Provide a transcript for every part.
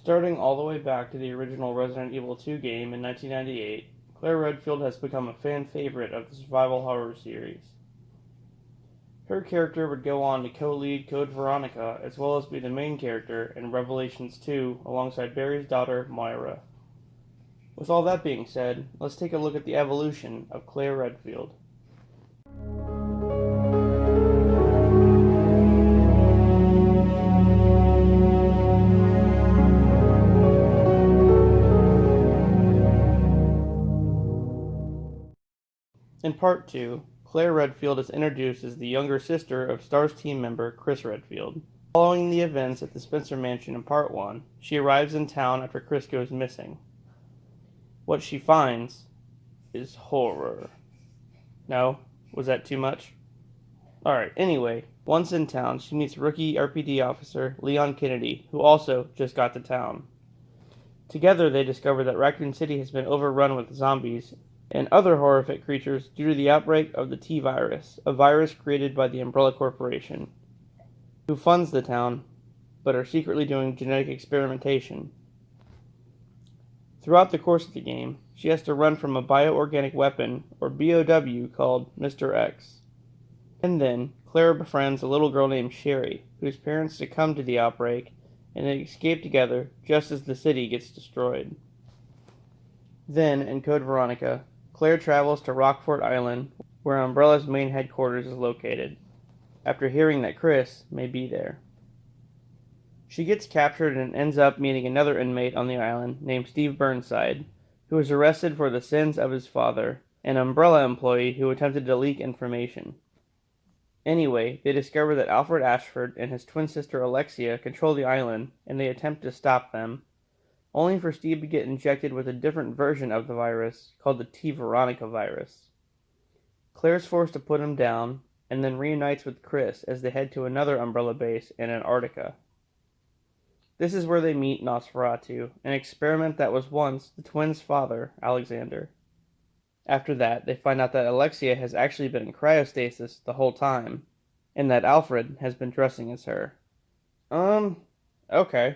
Starting all the way back to the original Resident Evil 2 game in 1998, Claire Redfield has become a fan favorite of the survival horror series. Her character would go on to co-lead Code Veronica, as well as be the main character in Revelations 2 alongside Barry's daughter, Moira. With all that being said, let's take a look at the evolution of Claire Redfield. In Part 2, Claire Redfield is introduced as the younger sister of STARS team member Chris Redfield. Following the events at the Spencer Mansion in Part 1, she arrives in town after Chris goes missing. What she finds is horror. No? Was that too much? Alright, anyway, once in town, she meets rookie RPD officer Leon Kennedy, who also just got to town. Together, they discover that Raccoon City has been overrun with zombies and other horrific creatures due to the outbreak of the T-Virus, a virus created by the Umbrella Corporation, who funds the town, but are secretly doing genetic experimentation. Throughout the course of the game, she has to run from a bioorganic weapon, or BOW, called Mr. X. And then, Claire befriends a little girl named Sherry, whose parents succumb to the outbreak, and they escape together just as the city gets destroyed. Then, in Code Veronica, Claire travels to Rockfort Island, where Umbrella's main headquarters is located, after hearing that Chris may be there. She gets captured and ends up meeting another inmate on the island named Steve Burnside, who was arrested for the sins of his father, an Umbrella employee who attempted to leak information. Anyway, they discover that Alfred Ashford and his twin sister Alexia control the island, and they attempt to stop them, only for Steve to get injected with a different version of the virus, called the T-Veronica virus. Claire's forced to put him down, and then reunites with Chris as they head to another Umbrella base in Antarctica. This is where they meet Nosferatu, an experiment that was once the twins' father, Alexander. After that, they find out that Alexia has actually been in cryostasis the whole time, and that Alfred has been dressing as her. Okay.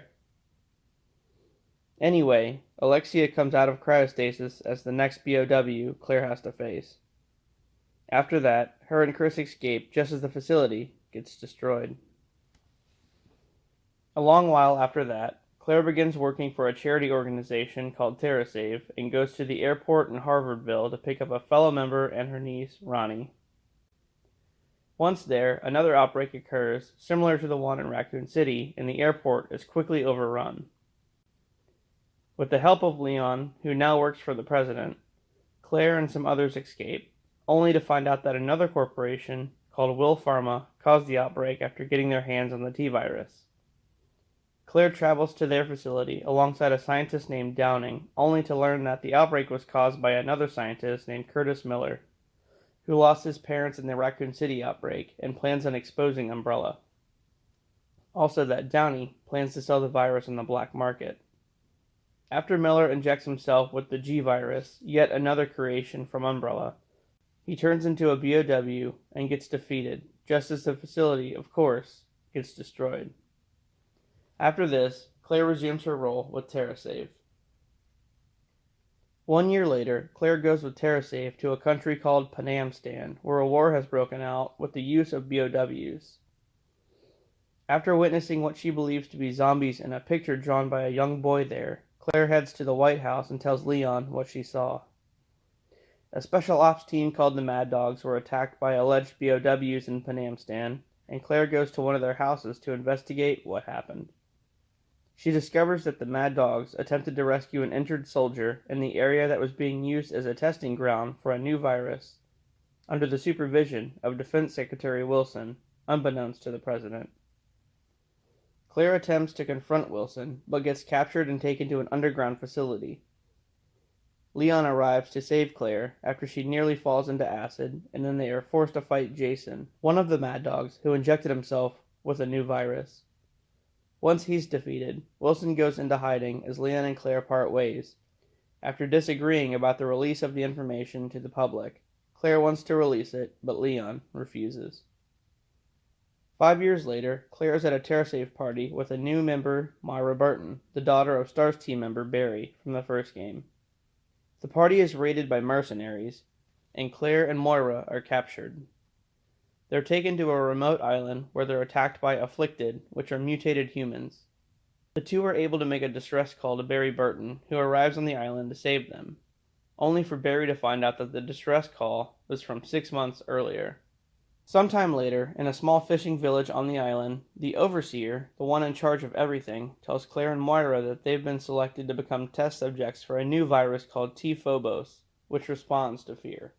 Anyway, Alexia comes out of cryostasis as the next BOW Claire has to face. After that, her and Chris escape just as the facility gets destroyed. A long while after that, Claire begins working for a charity organization called TerraSave and goes to the airport in Harvardville to pick up a fellow member and her niece, Ronnie. Once there, another outbreak occurs, similar to the one in Raccoon City, and the airport is quickly overrun. With the help of Leon, who now works for the president, Claire and some others escape, only to find out that another corporation, called Will Pharma, caused the outbreak after getting their hands on the T-Virus. Claire travels to their facility alongside a scientist named Downing, only to learn that the outbreak was caused by another scientist named Curtis Miller, who lost his parents in the Raccoon City outbreak and plans on exposing Umbrella. Also that Downey plans to sell the virus on the black market. After Miller injects himself with the G-Virus, yet another creation from Umbrella, he turns into a BOW and gets defeated, just as the facility, of course, gets destroyed. After this, Claire resumes her role with TerraSave. 1 year later, Claire goes with TerraSave to a country called Panamstan, where a war has broken out with the use of BOWs. After witnessing what she believes to be zombies in a picture drawn by a young boy there, Claire heads to the White House and tells Leon what she saw. A special ops team called the Mad Dogs were attacked by alleged BOWs in Panamstan, and Claire goes to one of their houses to investigate what happened. She discovers that the Mad Dogs attempted to rescue an injured soldier in the area that was being used as a testing ground for a new virus, under the supervision of Defense Secretary Wilson, unbeknownst to the president. Claire attempts to confront Wilson, but gets captured and taken to an underground facility. Leon arrives to save Claire after she nearly falls into acid, and then they are forced to fight Jason, one of the Mad Dogs who injected himself with a new virus. Once he's defeated, Wilson goes into hiding as Leon and Claire part ways. After disagreeing about the release of the information to the public, Claire wants to release it, but Leon refuses. 5 years later, Claire is at a TerraSave party with a new member, Myra Burton, the daughter of STARS team member Barry from the first game. The party is raided by mercenaries, and Claire and Moira are captured. They're taken to a remote island where they're attacked by Afflicted, which are mutated humans. The two are able to make a distress call to Barry Burton, who arrives on the island to save them, only for Barry to find out that the distress call was from 6 months earlier. Sometime later, in a small fishing village on the island, the Overseer, the one in charge of everything, tells Claire and Moira that they've been selected to become test subjects for a new virus called T-Phobos, which responds to fear.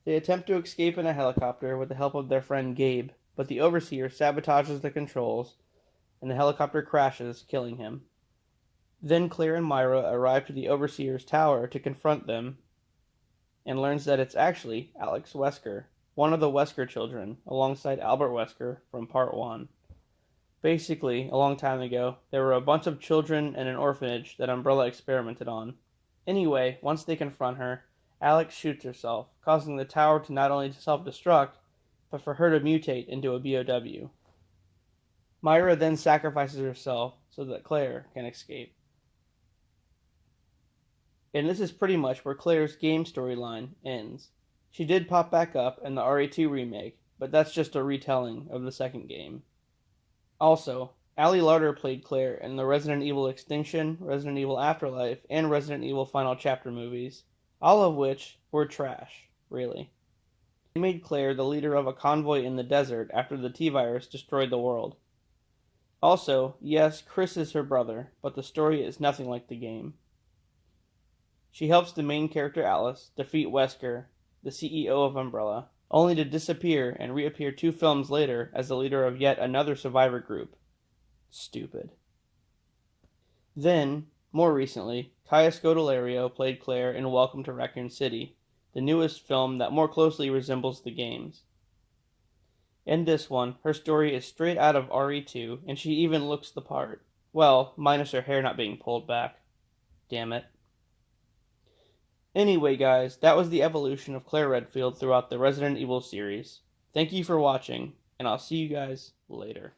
They attempt to escape in a helicopter with the help of their friend Gabe, but the Overseer sabotages the controls, and the helicopter crashes, killing him. Then Claire and Moira arrive to the Overseer's tower to confront them, and learns that it's actually Alex Wesker, one of the Wesker children, alongside Albert Wesker from Part 1. Basically, a long time ago, there were a bunch of children in an orphanage that Umbrella experimented on. Anyway, once they confront her, Alex shoots herself, causing the tower to not only self-destruct, but for her to mutate into a BOW. Myra then sacrifices herself so that Claire can escape. And this is pretty much where Claire's game storyline ends. She did pop back up in the RE2 remake, but that's just a retelling of the second game. Also, Ali Larter played Claire in the Resident Evil Extinction, Resident Evil Afterlife, and Resident Evil Final Chapter movies, all of which were trash, really. They made Claire the leader of a convoy in the desert after the T-Virus destroyed the world. Also, yes, Chris is her brother, but the story is nothing like the game. She helps the main character Alice defeat Wesker, the CEO of Umbrella, only to disappear and reappear 2 films later as the leader of yet another survivor group. Stupid. Then, more recently, Kaya Scodelario played Claire in Welcome to Raccoon City, the newest film that more closely resembles the games. In this one, her story is straight out of RE2, and she even looks the part. Well, minus her hair not being pulled back. Damn it. Anyway, guys, that was the evolution of Claire Redfield throughout the Resident Evil series. Thank you for watching, and I'll see you guys later.